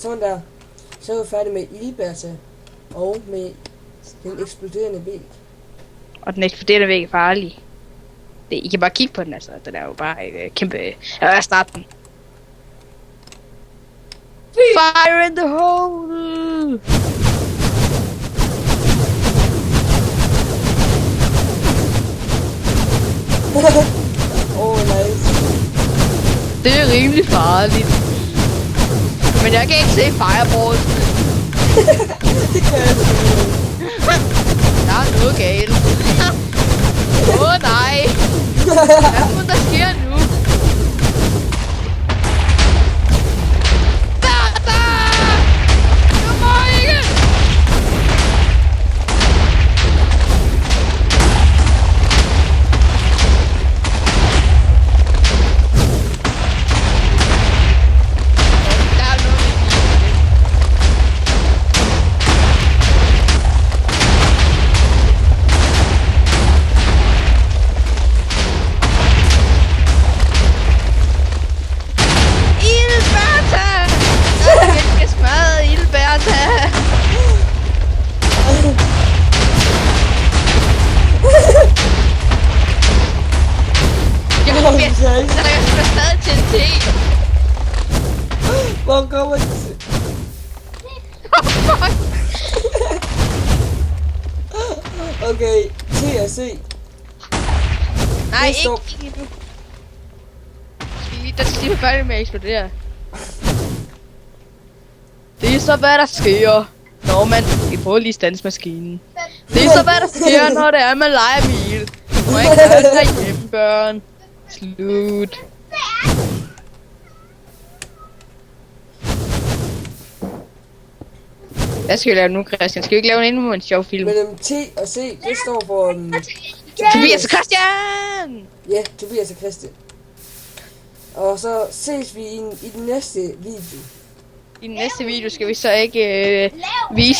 Sådan der. Så er vi færdige med Ildberta. Og med den eksploderende væg. Og den eksploderende væg er farlig. I kan bare kigge på den, altså. Den er jo bare kæmpe... Jeg vil starte den. Fire in the hole! Nice. Det er rimelig farligt. Men jeg kan ikke se fireballs. Det kan jeg ikke. Der er noget galt. Nej. Hvad er der sker nu? Du må ikke! Hvor kommer det til? Okay, T og C. Nej, ikke nu. Der skal lige være færdig med at eksplodere. Det er så hvad der sker, når man... Vi prøver lige stands maskinen. Det er så hvad der sker, når det er man leger med ild. Må ikke gøre det derhjemme, børn. Slut. Hvad skal vi lave nu, Christian? Skal vi ikke lave en sjov film? Men T og C, det står for... Tobias og Christian! Ja, Tobias og Christian. Og så ses vi i den næste video. I den næste video skal vi så ikke vise